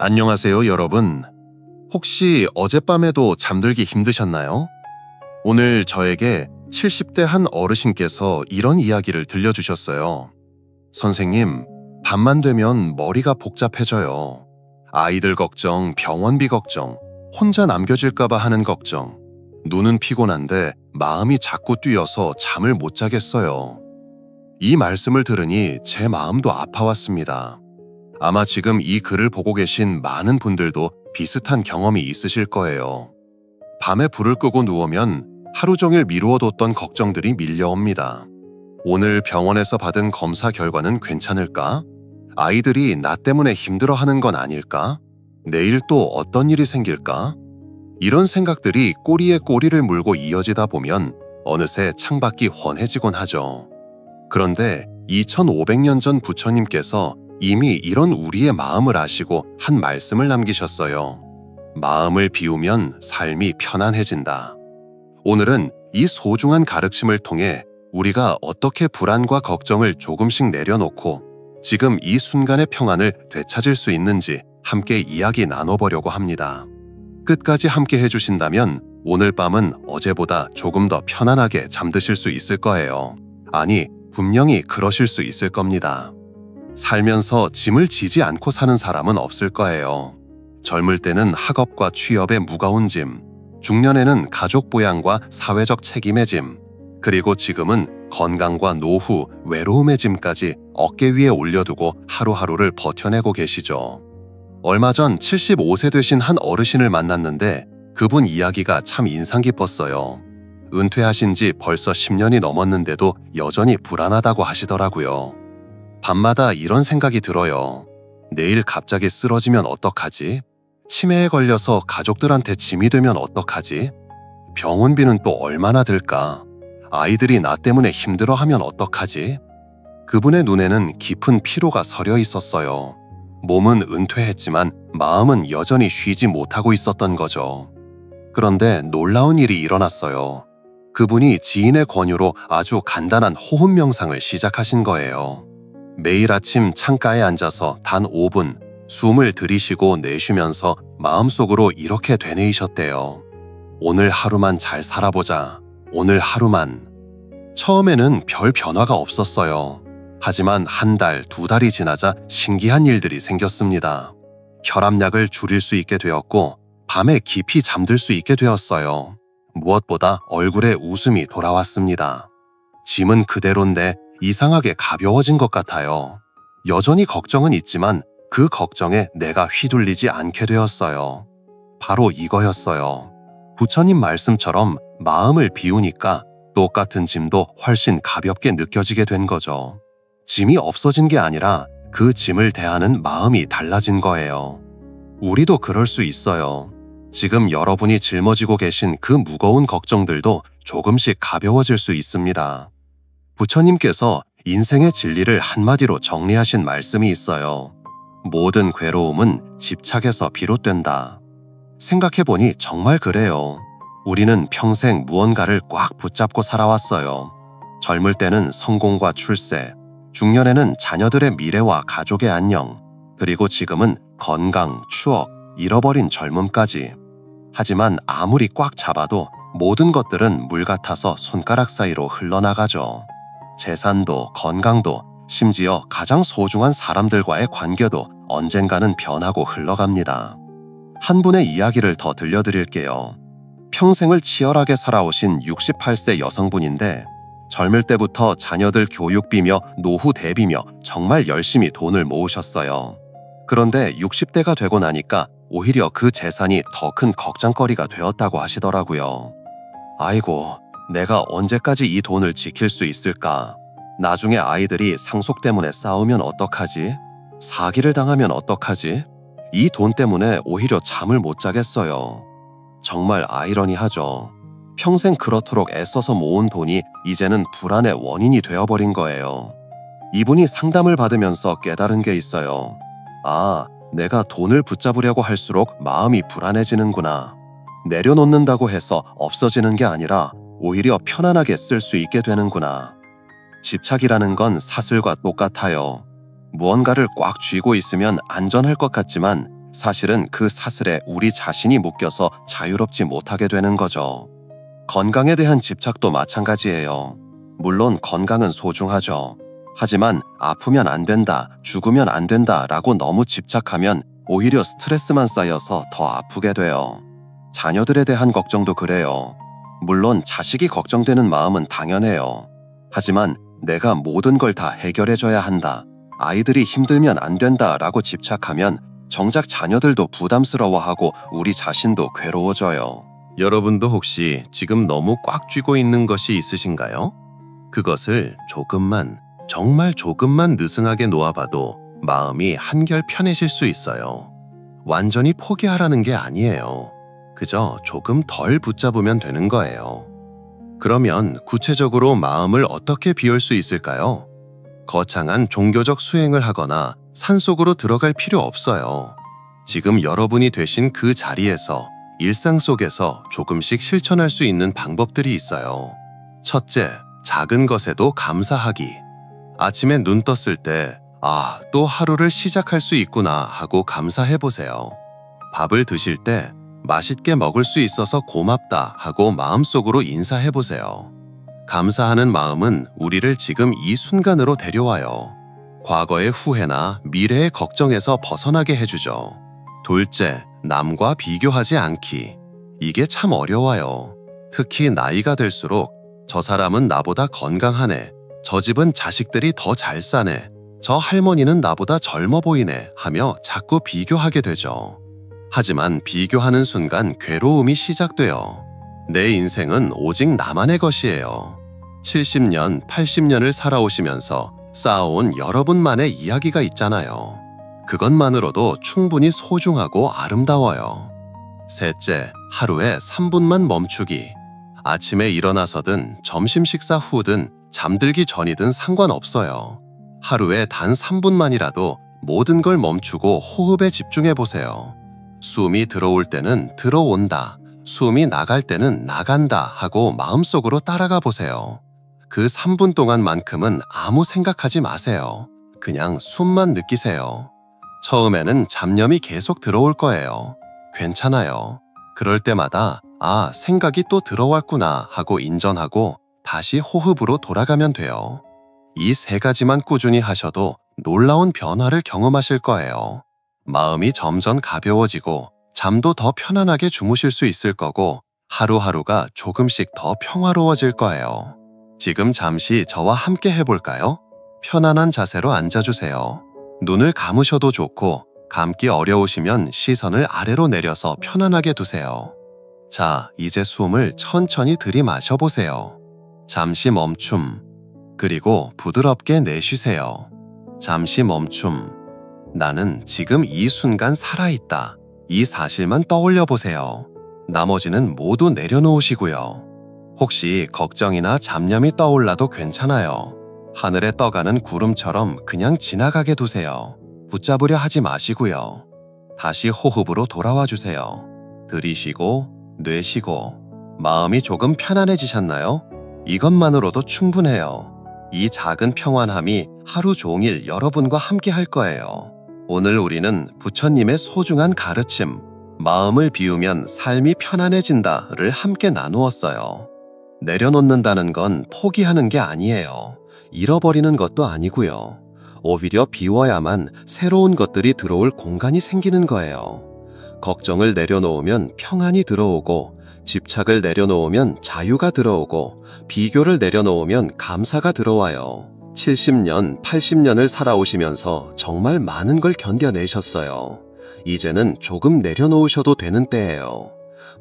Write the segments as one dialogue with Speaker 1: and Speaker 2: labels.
Speaker 1: 안녕하세요, 여러분. 혹시 어젯밤에도 잠들기 힘드셨나요? 오늘 저에게 70대 한 어르신께서 이런 이야기를 들려주셨어요. 선생님, 밤만 되면 머리가 복잡해져요. 아이들 걱정, 병원비 걱정, 혼자 남겨질까봐 하는 걱정. 눈은 피곤한데 마음이 자꾸 뛰어서 잠을 못 자겠어요. 이 말씀을 들으니 제 마음도 아파왔습니다. 아마 지금 이 글을 보고 계신 많은 분들도 비슷한 경험이 있으실 거예요. 밤에 불을 끄고 누우면 하루 종일 미루어뒀던 걱정들이 밀려옵니다. 오늘 병원에서 받은 검사 결과는 괜찮을까? 아이들이 나 때문에 힘들어하는 건 아닐까? 내일 또 어떤 일이 생길까? 이런 생각들이 꼬리에 꼬리를 물고 이어지다 보면 어느새 창밖이 훤해지곤 하죠. 그런데 2500년 전 부처님께서 이미 이런 우리의 마음을 아시고 한 말씀을 남기셨어요. 마음을 비우면 삶이 편안해진다. 오늘은 이 소중한 가르침을 통해 우리가 어떻게 불안과 걱정을 조금씩 내려놓고 지금 이 순간의 평안을 되찾을 수 있는지 함께 이야기 나눠보려고 합니다. 끝까지 함께 해주신다면 오늘 밤은 어제보다 조금 더 편안하게 잠드실 수 있을 거예요. 아니, 분명히 그러실 수 있을 겁니다. 살면서 짐을 지지 않고 사는 사람은 없을 거예요. 젊을 때는 학업과 취업의 무거운 짐, 중년에는 가족 부양과 사회적 책임의 짐, 그리고 지금은 건강과 노후, 외로움의 짐까지 어깨 위에 올려두고 하루하루를 버텨내고 계시죠. 얼마 전 75세 되신 한 어르신을 만났는데 그분 이야기가 참 인상 깊었어요. 은퇴하신 지 벌써 10년이 넘었는데도 여전히 불안하다고 하시더라고요. 밤마다 이런 생각이 들어요. 내일 갑자기 쓰러지면 어떡하지? 치매에 걸려서 가족들한테 짐이 되면 어떡하지? 병원비는 또 얼마나 들까? 아이들이 나 때문에 힘들어하면 어떡하지? 그분의 눈에는 깊은 피로가 서려 있었어요. 몸은 은퇴했지만 마음은 여전히 쉬지 못하고 있었던 거죠. 그런데 놀라운 일이 일어났어요. 그분이 지인의 권유로 아주 간단한 호흡 명상을 시작하신 거예요. 매일 아침 창가에 앉아서 단 5분 숨을 들이쉬고 내쉬면서 마음속으로 이렇게 되뇌이셨대요. 오늘 하루만 잘 살아보자. 오늘 하루만. 처음에는 별 변화가 없었어요. 하지만 한 달, 2달이 지나자 신기한 일들이 생겼습니다. 혈압약을 줄일 수 있게 되었고 밤에 깊이 잠들 수 있게 되었어요. 무엇보다 얼굴에 웃음이 돌아왔습니다. 짐은 그대로인데 이상하게 가벼워진 것 같아요. 여전히 걱정은 있지만 그 걱정에 내가 휘둘리지 않게 되었어요. 바로 이거였어요. 부처님 말씀처럼 마음을 비우니까 똑같은 짐도 훨씬 가볍게 느껴지게 된 거죠. 짐이 없어진 게 아니라 그 짐을 대하는 마음이 달라진 거예요. 우리도 그럴 수 있어요. 지금 여러분이 짊어지고 계신 그 무거운 걱정들도 조금씩 가벼워질 수 있습니다. 부처님께서 인생의 진리를 한마디로 정리하신 말씀이 있어요. 모든 괴로움은 집착에서 비롯된다. 생각해보니 정말 그래요. 우리는 평생 무언가를 꽉 붙잡고 살아왔어요. 젊을 때는 성공과 출세, 중년에는 자녀들의 미래와 가족의 안녕, 그리고 지금은 건강, 추억, 잃어버린 젊음까지. 하지만 아무리 꽉 잡아도 모든 것들은 물 같아서 손가락 사이로 흘러나가죠. 재산도, 건강도, 심지어 가장 소중한 사람들과의 관계도 언젠가는 변하고 흘러갑니다. 한 분의 이야기를 더 들려드릴게요. 평생을 치열하게 살아오신 68세 여성분인데 젊을 때부터 자녀들 교육비며 노후 대비며 정말 열심히 돈을 모으셨어요. 그런데 60대가 되고 나니까 오히려 그 재산이 더 큰 걱정거리가 되었다고 하시더라고요. 아이고, 내가 언제까지 이 돈을 지킬 수 있을까? 나중에 아이들이 상속 때문에 싸우면 어떡하지? 사기를 당하면 어떡하지? 이 돈 때문에 오히려 잠을 못 자겠어요. 정말 아이러니하죠. 평생 그렇도록 애써서 모은 돈이 이제는 불안의 원인이 되어버린 거예요. 이분이 상담을 받으면서 깨달은 게 있어요. 아, 내가 돈을 붙잡으려고 할수록 마음이 불안해지는구나. 내려놓는다고 해서 없어지는 게 아니라 오히려 편안하게 쓸 수 있게 되는구나. 집착이라는 건 사슬과 똑같아요. 무언가를 꽉 쥐고 있으면 안전할 것 같지만 사실은 그 사슬에 우리 자신이 묶여서 자유롭지 못하게 되는 거죠. 건강에 대한 집착도 마찬가지예요. 물론 건강은 소중하죠. 하지만 아프면 안 된다, 죽으면 안 된다라고 너무 집착하면 오히려 스트레스만 쌓여서 더 아프게 돼요. 자녀들에 대한 걱정도 그래요. 물론 자식이 걱정되는 마음은 당연해요. 하지만 내가 모든 걸 다 해결해줘야 한다, 아이들이 힘들면 안 된다라고 집착하면 정작 자녀들도 부담스러워하고 우리 자신도 괴로워져요. 여러분도 혹시 지금 너무 꽉 쥐고 있는 것이 있으신가요? 그것을 조금만, 정말 조금만 느슨하게 놓아봐도 마음이 한결 편해질 수 있어요. 완전히 포기하라는 게 아니에요. 그저 조금 덜 붙잡으면 되는 거예요. 그러면 구체적으로 마음을 어떻게 비울 수 있을까요? 거창한 종교적 수행을 하거나 산속으로 들어갈 필요 없어요. 지금 여러분이 되신 그 자리에서 일상 속에서 조금씩 실천할 수 있는 방법들이 있어요. 첫째, 작은 것에도 감사하기. 아침에 눈 떴을 때 아, 또 하루를 시작할 수 있구나 하고 감사해 보세요. 밥을 드실 때 맛있게 먹을 수 있어서 고맙다 하고 마음속으로 인사해 보세요. 감사하는 마음은 우리를 지금 이 순간으로 데려와요. 과거의 후회나 미래의 걱정에서 벗어나게 해주죠. 둘째, 남과 비교하지 않기. 이게 참 어려워요. 특히 나이가 들수록 저 사람은 나보다 건강하네, 저 집은 자식들이 더 잘 사네, 저 할머니는 나보다 젊어 보이네 하며 자꾸 비교하게 되죠. 하지만 비교하는 순간 괴로움이 시작돼요. 내 인생은 오직 나만의 것이에요. 70년, 80년을 살아오시면서 쌓아온 여러분만의 이야기가 있잖아요. 그것만으로도 충분히 소중하고 아름다워요. 셋째, 하루에 3분만 멈추기. 아침에 일어나서든 점심 식사 후든 잠들기 전이든 상관없어요. 하루에 단 3분만이라도 모든 걸 멈추고 호흡에 집중해 보세요. 숨이 들어올 때는 들어온다, 숨이 나갈 때는 나간다 하고 마음속으로 따라가 보세요. 그 3분 동안만큼은 아무 생각하지 마세요. 그냥 숨만 느끼세요. 처음에는 잡념이 계속 들어올 거예요. 괜찮아요. 그럴 때마다 아, 생각이 또 들어왔구나 하고 인정하고 다시 호흡으로 돌아가면 돼요. 이 3가지만 꾸준히 하셔도 놀라운 변화를 경험하실 거예요. 마음이 점점 가벼워지고 잠도 더 편안하게 주무실 수 있을 거고 하루하루가 조금씩 더 평화로워질 거예요. 지금 잠시 저와 함께 해볼까요? 편안한 자세로 앉아주세요. 눈을 감으셔도 좋고 감기 어려우시면 시선을 아래로 내려서 편안하게 두세요. 자, 이제 숨을 천천히 들이마셔 보세요. 잠시 멈춤. 그리고 부드럽게 내쉬세요. 잠시 멈춤. 나는 지금 이 순간 살아있다. 이 사실만 떠올려 보세요. 나머지는 모두 내려놓으시고요. 혹시 걱정이나 잡념이 떠올라도 괜찮아요. 하늘에 떠가는 구름처럼 그냥 지나가게 두세요. 붙잡으려 하지 마시고요. 다시 호흡으로 돌아와 주세요. 들이쉬고 내쉬고. 마음이 조금 편안해지셨나요? 이것만으로도 충분해요. 이 작은 평안함이 하루 종일 여러분과 함께 할 거예요. 오늘 우리는 부처님의 소중한 가르침, 마음을 비우면 삶이 편안해진다를 함께 나누었어요. 내려놓는다는 건 포기하는 게 아니에요. 잃어버리는 것도 아니고요. 오히려 비워야만 새로운 것들이 들어올 공간이 생기는 거예요. 걱정을 내려놓으면 평안이 들어오고, 집착을 내려놓으면 자유가 들어오고, 비교를 내려놓으면 감사가 들어와요. 70년, 80년을 살아오시면서 정말 많은 걸 견뎌내셨어요. 이제는 조금 내려놓으셔도 되는 때예요.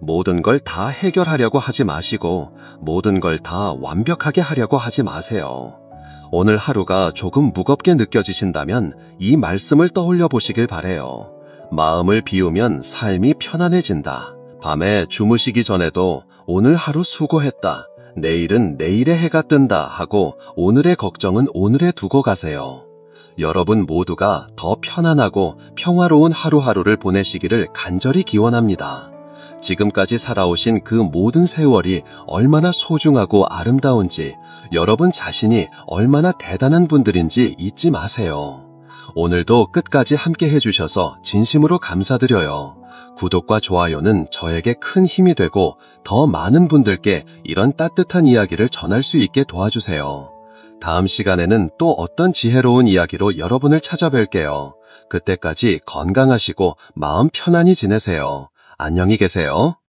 Speaker 1: 모든 걸 다 해결하려고 하지 마시고 모든 걸 다 완벽하게 하려고 하지 마세요. 오늘 하루가 조금 무겁게 느껴지신다면 이 말씀을 떠올려 보시길 바래요. 마음을 비우면 삶이 편안해진다. 밤에 주무시기 전에도 오늘 하루 수고했다, 내일은 내일의 해가 뜬다 하고 오늘의 걱정은 오늘에 두고 가세요. 여러분 모두가 더 편안하고 평화로운 하루하루를 보내시기를 간절히 기원합니다. 지금까지 살아오신 그 모든 세월이 얼마나 소중하고 아름다운지, 여러분 자신이 얼마나 대단한 분들인지 잊지 마세요.
Speaker 2: 오늘도 끝까지 함께 해주셔서 진심으로 감사드려요. 구독과 좋아요는 저에게 큰 힘이 되고 더 많은 분들께 이런 따뜻한 이야기를 전할 수 있게 도와주세요. 다음 시간에는 또 어떤 지혜로운 이야기로 여러분을 찾아뵐게요. 그때까지 건강하시고 마음 편안히 지내세요. 안녕히 계세요.